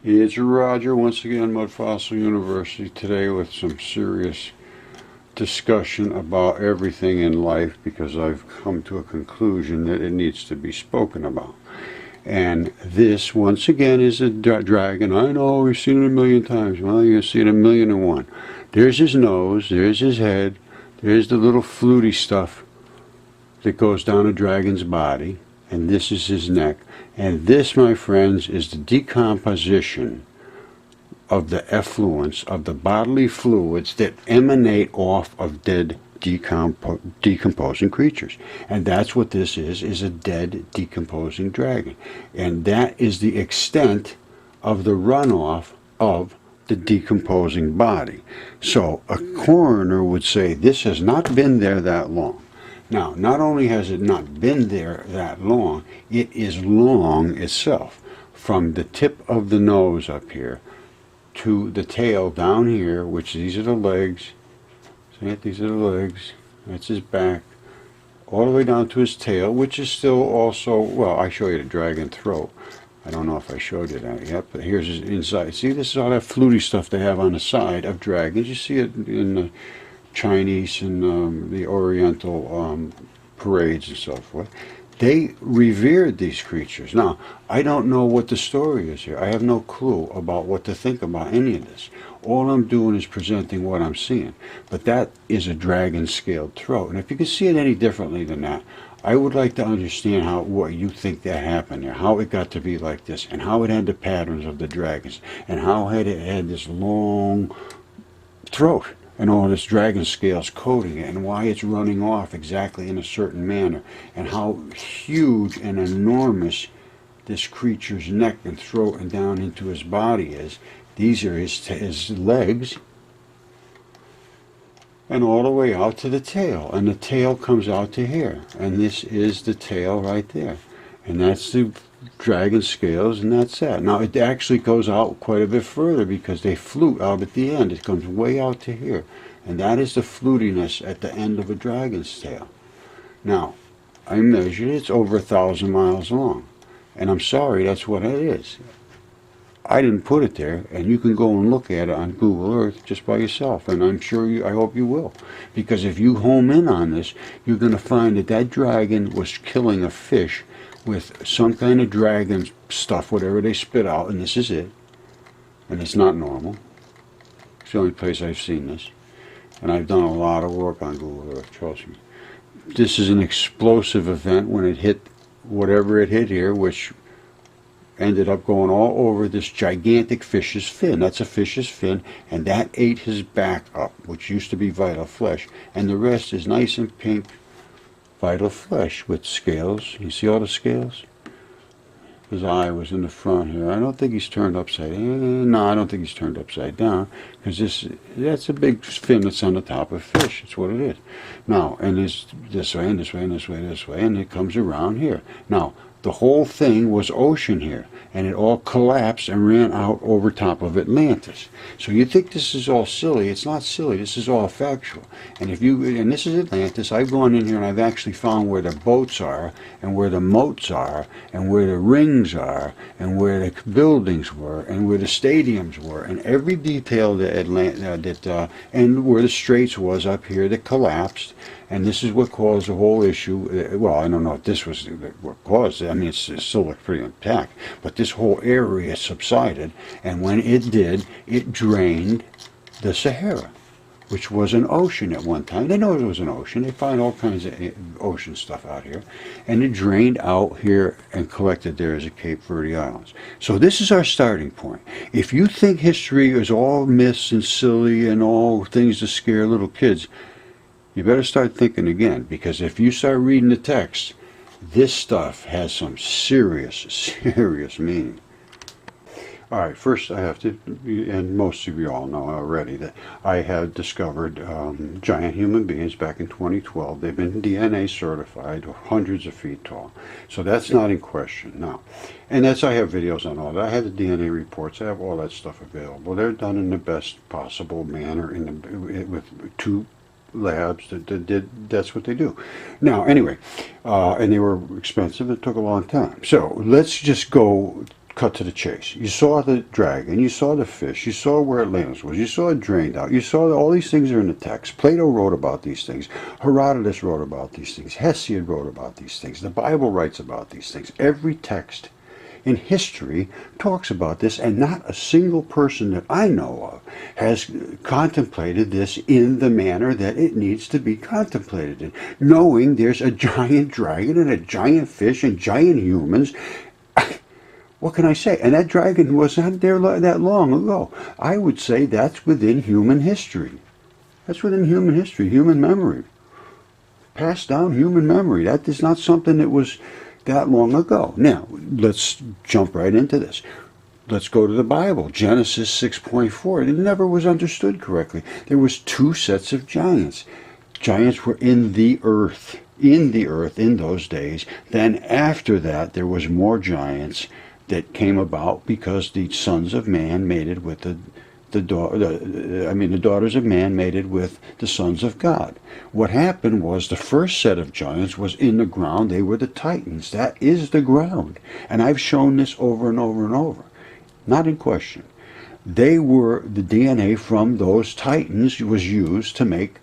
It's Roger once again, Mudfossil University, today with some serious discussion about everything in life, because I've come to a conclusion that it needs to be spoken about. And this, once again, is a dragon. I know, we've seen it a million times. Well, you're going to see it a million and one. There's his nose, there's his head, there's the little fluty stuff that goes down a dragon's body, and this is his neck. And this, my friends, is the decomposition of the effluents, of the bodily fluids that emanate off of dead decomposing creatures. And that's what this is a dead decomposing dragon. And that is the extent of the runoff of the decomposing body. So a coroner would say this has not been there that long. Now, not only has it not been there that long, it is long itself. From the tip of the nose up here to the tail down here, which these are the legs. See, these are the legs. That's his back. All the way down to his tail, which is still also, well, I show you the dragon throat. I don't know if I showed you that yet, but here's his inside. See, this is all that fluty stuff they have on the side of dragons. You see it in the Chinese and the Oriental parades and so forth. They revered these creatures. Now, I don't know what the story is here. I have no clue about what to think about any of this. All I'm doing is presenting what I'm seeing. But that is a dragon-scaled throat. And if you can see it any differently than that, I would like to understand what you think that happened there, how it got to be like this, and how it had the patterns of the dragons, and how it had this long throat and all this dragon scales coating it, and why it's running off exactly in a certain manner, and how huge and enormous this creature's neck and throat and down into his body is. These are his legs, and all the way out to the tail, and the tail comes out to here, and this is the tail right there, and that's the dragon scales, and that's that. Now it actually goes out quite a bit further, because they flute out at the end. It comes way out to here, and that is the flutiness at the end of a dragon's tail. Now I measured it. It's over 1,000 miles long, and I'm sorry, that's what it is. I didn't put it there, and you can go and look at it on Google Earth just by yourself, and I'm sure I hope you will, because if you home in on this, you're going to find that that dragon was killing a fish with some kind of dragon stuff, whatever they spit out, and this is it. And it's not normal. It's the only place I've seen this. And I've done a lot of work on Google Earth, trust me. This is an explosive event when it hit whatever it hit here, which ended up going all over this gigantic fish's fin. That's a fish's fin, and that ate his back up, which used to be vital flesh. And the rest is nice and pink vital flesh with scales. You see all the scales? His eye was in the front here. I don't think he's turned upside down. No, I don't think he's turned upside down, because that's a big fin that's on the top of fish. That's what it is. Now, and it's this way and this way and this way and this way, and it comes around here. Now, the whole thing was ocean here, and it all collapsed and ran out over top of Atlantis. So you think this is all silly. It's not silly. This is all factual. And and this is Atlantis. I've gone in here and I've actually found where the boats are, and where the moats are, and where the rings are, and where the buildings were, and where the stadiums were, and every detail and where the straits was up here that collapsed. And this is what caused the whole issue. Well, I don't know if this was what caused it. I mean, it still looked pretty intact. But this whole area subsided, and when it did, it drained the Sahara, which was an ocean at one time. They know it was an ocean. They find all kinds of ocean stuff out here. And it drained out here and collected there as the Cape Verde Islands. So this is our starting point. If you think history is all myths and silly and all things to scare little kids, you better start thinking again, because if you start reading the text, this stuff has some serious, serious meaning. All right, first I have to, and most of you all know already, that I have discovered giant human beings back in 2012. They've been DNA certified, hundreds of feet tall. So that's not in question now. And I have videos on all that. I have the DNA reports. I have all that stuff available. They're done in the best possible manner with two labs that did, that's what they do. Now, anyway, and they were expensive. It took a long time. So let's just go cut to the chase. You saw the dragon, you saw the fish, you saw where Atlantis was, you saw it drained out, you saw all these things are in the text. Plato wrote about these things. Herodotus wrote about these things. Hesiod wrote about these things. The Bible writes about these things. Every text in history talks about this, and not a single person that I know of has contemplated this in the manner that it needs to be contemplated in, knowing there's a giant dragon and a giant fish and giant humans. What can I say? And that dragon was not there that long ago. I would say that's within human history. That's within human history, human memory. Passed down human memory. That is not something that was that long ago. Now, let's jump right into this. Let's go to the Bible. Genesis 6.4. It never was understood correctly. There was two sets of giants. Giants were in the earth in those days. Then after that, there was more giants that came about because the sons of man mated with the daughters of man mated with the sons of God. What happened was the first set of giants was in the ground. They were the Titans. That is the ground. And I've shown this over and over and over. Not in question. They were, the DNA from those Titans was used to make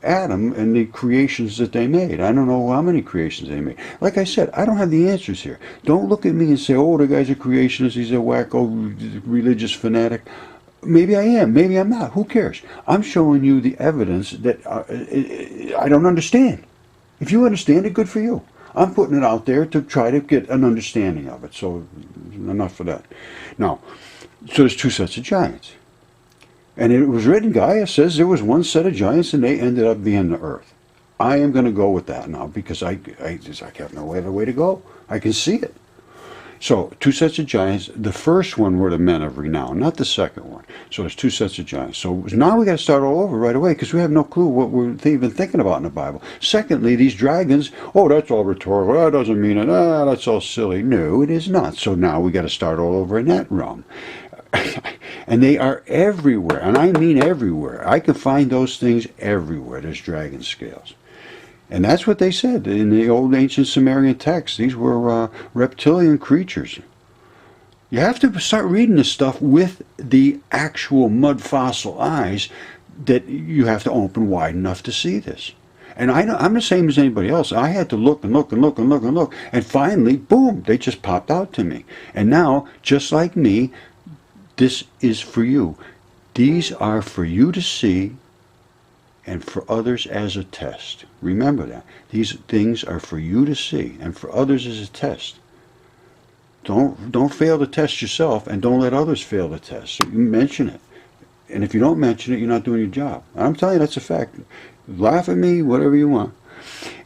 Adam and the creations that they made. I don't know how many creations they made. Like I said, I don't have the answers here. Don't look at me and say, oh, the guy's a creationist, he's a wacko religious fanatic. Maybe I am, maybe I'm not. Who cares? I'm showing you the evidence that I don't understand. If you understand it, good for you. I'm putting it out there to try to get an understanding of it. So enough of that. Now, so there's two sets of giants. And it was written, Gaia says there was one set of giants and they ended up being the earth. I am going to go with that now because I have no other way to go. I can see it. So, two sets of giants. The first one were the men of renown, not the second one. So there's two sets of giants. So now we got to start all over right away because we have no clue what we're even thinking about in the Bible. Secondly, these dragons, oh, that's all rhetorical. That doesn't mean it. That's all silly. No, it is not. So now we got to start all over in that realm. And they are everywhere, and I mean everywhere. I can find those things everywhere. There's dragon scales. And that's what they said in the old ancient Sumerian texts. These were reptilian creatures. You have to start reading this stuff with the actual mud fossil eyes that you have to open wide enough to see this. And I'm the same as anybody else. I had to look and look and look and look and look. And finally, boom, they just popped out to me. And now, just like me, this is for you. These are for you to see and for others as a test. Remember that. These things are for you to see and for others as a test. Don't fail the test yourself and don't let others fail the test. So you mention it. And if you don't mention it, you're not doing your job. I'm telling you, that's a fact. Laugh at me, whatever you want.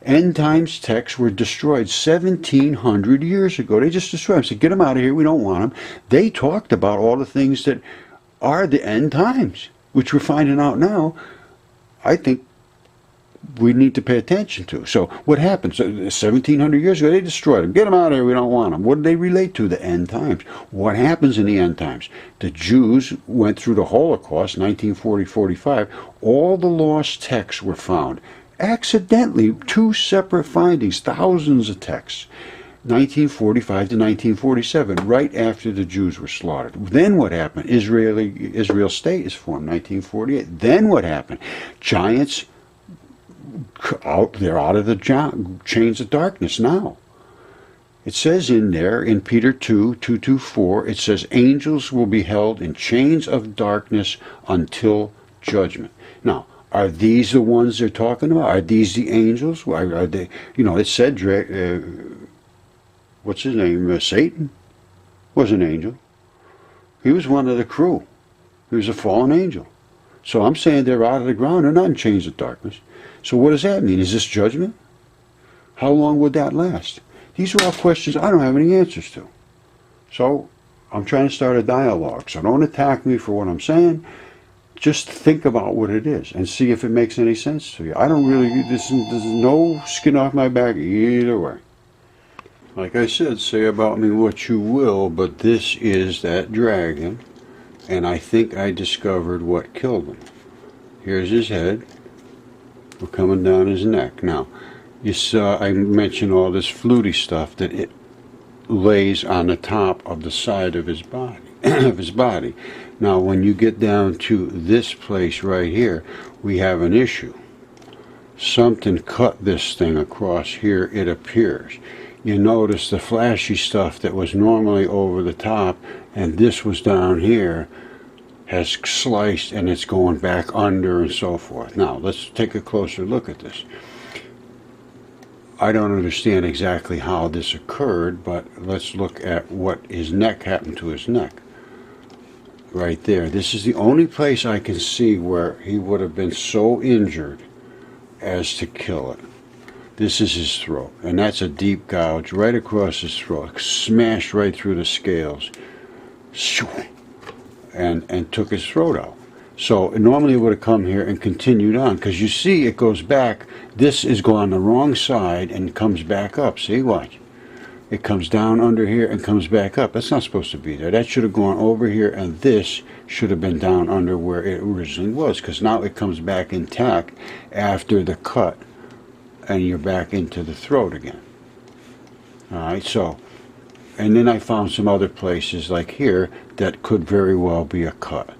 End times texts were destroyed 1,700 years ago. They just destroyed them. Said, get them out of here. We don't want them. They talked about all the things that are the end times, which we're finding out now. I think we need to pay attention to. So what happened? So 1,700 years ago, they destroyed them. Get them out of here. We don't want them. What do they relate to? The end times. What happens in the end times? The Jews went through the Holocaust, 1940-45. All the lost texts were found. Accidentally, two separate findings, thousands of texts, 1945 to 1947, right after the Jews were slaughtered. Then what happened? Israel state is formed, 1948. Then what happened? Giants, they're out of the chains of darkness now. It says in there, in Peter 2:2-4, it says, angels will be held in chains of darkness until judgment. Now, are these the ones they're talking about? Are these the angels? Are they? You know, it said, what's his name? Satan was an angel. He was one of the crew. He was a fallen angel. So I'm saying they're out of the ground. They're not in chains of darkness. So what does that mean? Is this judgment? How long would that last? These are all questions I don't have any answers to. So I'm trying to start a dialogue. So don't attack me for what I'm saying. Just think about what it is and see if it makes any sense to you. I don't really, there's no skin off my back either way. Like I said, say about me what you will, but this is that dragon, and I think I discovered what killed him. Here's his head. We're coming down his neck. Now, you saw I mentioned all this fluty stuff that lays on the top of the side of his body. Of his body. Now, when you get down to this place right here, we have an issue. Something cut this thing across here, it appears. You notice the flashy stuff that was normally over the top, and this was down here, has sliced and it's going back under and so forth. Now, let's take a closer look at this. I don't understand exactly how this occurred, but let's look at what his neck happened to his neck. Right there. This is the only place I can see where he would have been so injured as to kill it. This is his throat, and that's a deep gouge right across his throat, smashed right through the scales, and took his throat out. So normally it would have come here and continued on, because you see it goes back. This is going the wrong side and comes back up. See, watch. It comes down under here and comes back up. That's not supposed to be there. That should have gone over here, and this should have been down under where it originally was, because now it comes back intact after the cut, and you're back into the throat again. Alright, so, and then I found some other places like here that could very well be a cut,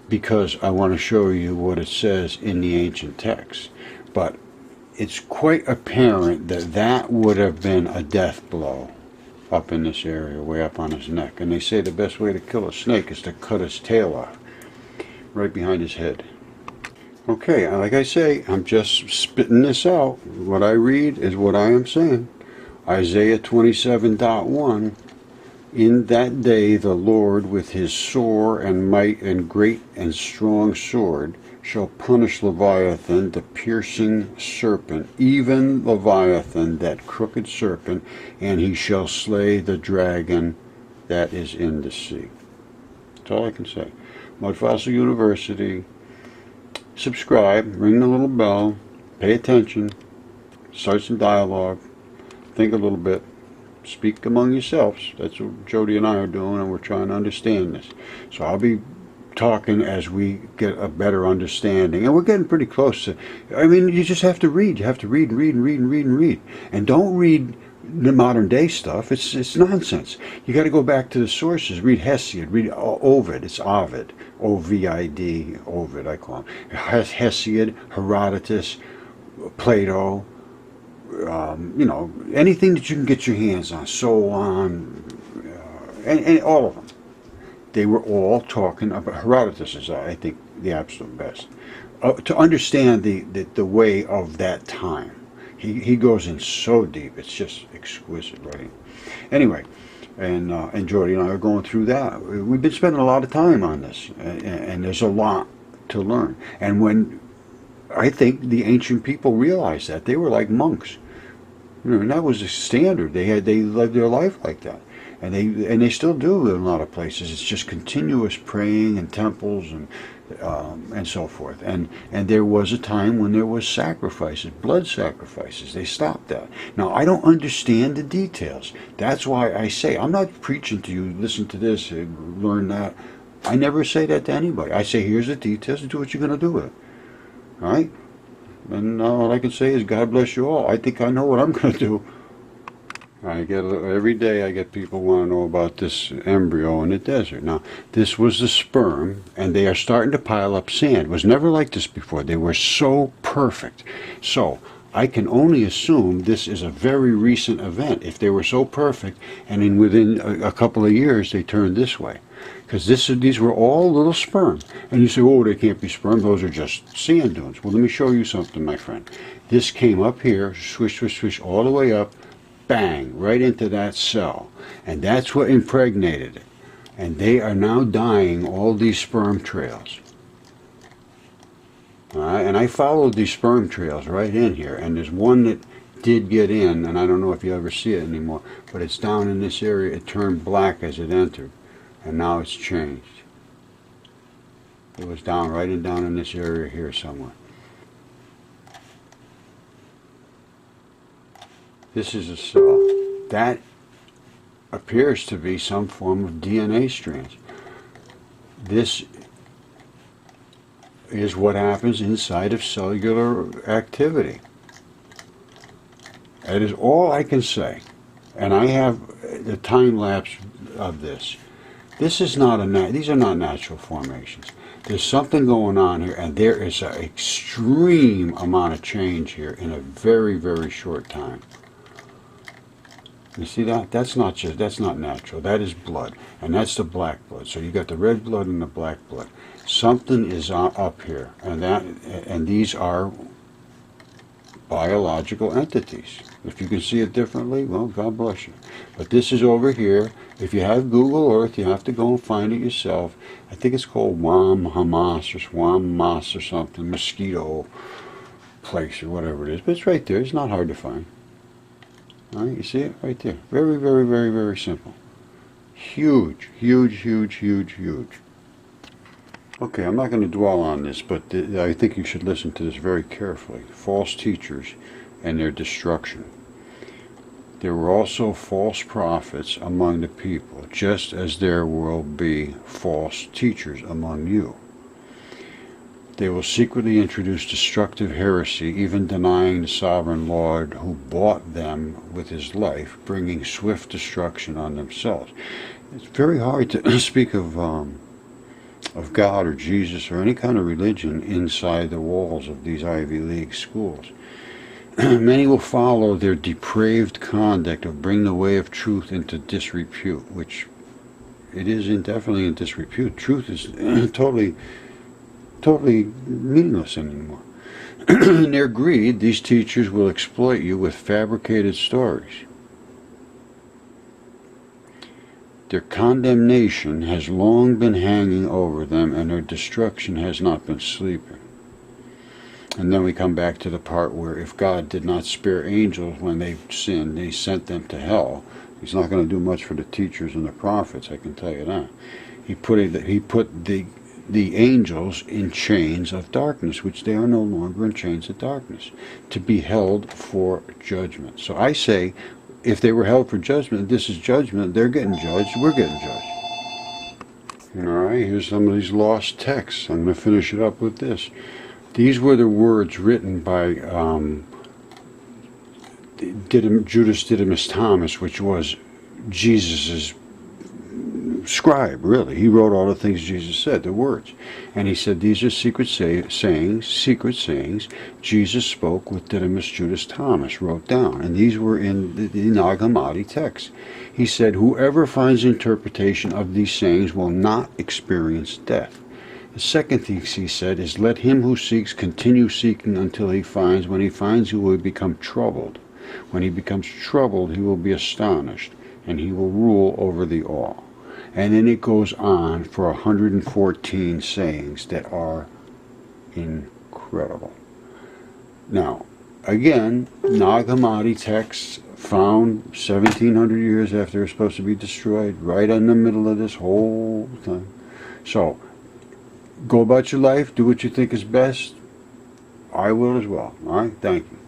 because I want to show you what it says in the ancient text. But it's quite apparent that that would have been a death blow up in this area, way up on his neck. And they say the best way to kill a snake is to cut his tail off, right behind his head. Okay, like I say, I'm just spitting this out. What I read is what I am saying. Isaiah 27:1. In that day the Lord with his sore and might and great and strong sword shall punish Leviathan, the piercing serpent, even Leviathan, that crooked serpent, and he shall slay the dragon that is in the sea. That's all I can say. Mudfossil University. Subscribe, ring the little bell, pay attention, start some dialogue, think a little bit, speak among yourselves. That's what Jody and I are doing, and we're trying to understand this. So I'll be talking as we get a better understanding, and we're getting pretty close to. I mean, you just have to read. You have to read and read and read and read and read, and don't read the modern day stuff. It's nonsense. You got to go back to the sources. Read Hesiod. Read Ovid. It's Ovid. O-V-I-D. Ovid, I call him. Hesiod, Herodotus, Plato. You know, anything that you can get your hands on. So on, and all of them. They were all talking about. Herodotus is, I think, the absolute best. To understand the way of that time. He goes in so deep. It's just exquisite writing. Anyway, and Jody and I are going through that. We've been spending a lot of time on this, and there's a lot to learn. And when I think the ancient people realized that, they were like monks. You know, and that was the standard. They lived their life like that. And they still do in a lot of places. It's just continuous praying in temples and so forth. And there was a time when there was sacrifices, blood sacrifices. They stopped that. Now, I don't understand the details. That's why I say, I'm not preaching to you, listen to this, learn that. I never say that to anybody. I say, here's the details, and do what you're going to do with it. All right? And all I can say is, God bless you all. I think I know what I'm going to do. Every day I get people want to know about this embryo in the desert. Now, this was the sperm, and they are starting to pile up sand. It was never like this before. They were so perfect. So, I can only assume this is a very recent event. If they were so perfect, and within a couple of years they turned this way. Because these were all little sperm. And you say, oh, they can't be sperm. Those are just sand dunes. Well, let me show you something, my friend. This came up here, swish, swish, swish, all the way up. Bang, right into that cell. And that's what impregnated it. And they are now dying, all these sperm trails. And I followed these sperm trails right in here. And there's one that did get in, and I don't know if you ever see it anymore, but it's down in this area. It turned black as it entered. And now it's changed. It was down in this area here somewhere. This is a cell. That appears to be some form of DNA strands. This is what happens inside of cellular activity. That is all I can say. And I have the time lapse of this. This is not these are not natural formations. There's something going on here, and there is an extreme amount of change here in a very, very short time. You see that? That's not natural. That is blood, and that's the black blood. So you got the red blood and the black blood. Something is up here, and these are biological entities. If you can see it differently, well, God bless you. But this is over here. If you have Google Earth, you have to go and find it yourself. I think it's called Hamas or Swammas or something, mosquito place or whatever it is. But it's right there. It's not hard to find. All right, you see it right there. Very, very, very, very simple. Huge, huge, huge, huge, huge. Okay, I'm not going to dwell on this, but I think you should listen to this very carefully. False teachers and their destruction. There were also false prophets among the people, just as there will be false teachers among you. They will secretly introduce destructive heresy, even denying the sovereign Lord who bought them with his life, bringing swift destruction on themselves. It's very hard to speak of God or Jesus or any kind of religion inside the walls of these Ivy League schools. Many will follow their depraved conduct of bringing the way of truth into disrepute, which it is definitely in disrepute. Truth is totally meaningless anymore. In their greed, these teachers will exploit you with fabricated stories. Their condemnation has long been hanging over them, and their destruction has not been sleeping. And then we come back to the part where if God did not spare angels when they sinned, he sent them to hell. He's not going to do much for the teachers and the prophets, I can tell you that. He put the angels in chains of darkness, which they are no longer in chains of darkness, to be held for judgment. So I say, if they were held for judgment, this is judgment, they're getting judged, we're getting judged. All right, here's some of these lost texts. I'm going to finish it up with this. These were the words written by Judas Didymus Thomas, which was Jesus' scribe, really. He wrote all the things Jesus said, the words. And he said these are secret sayings Jesus spoke with Didymus Judas Thomas, wrote down. And these were in the Nag Hammadi text. He said, whoever finds interpretation of these sayings will not experience death. The second thing he said is, let him who seeks continue seeking until he finds. When he finds, he will become troubled. When he becomes troubled, he will be astonished, and he will rule over the all. And then it goes on for 114 sayings that are incredible. Now, again, Nag Hammadi texts found 1700 years after they're supposed to be destroyed, right in the middle of this whole thing. So, go about your life, do what you think is best. I will as well. All right, thank you.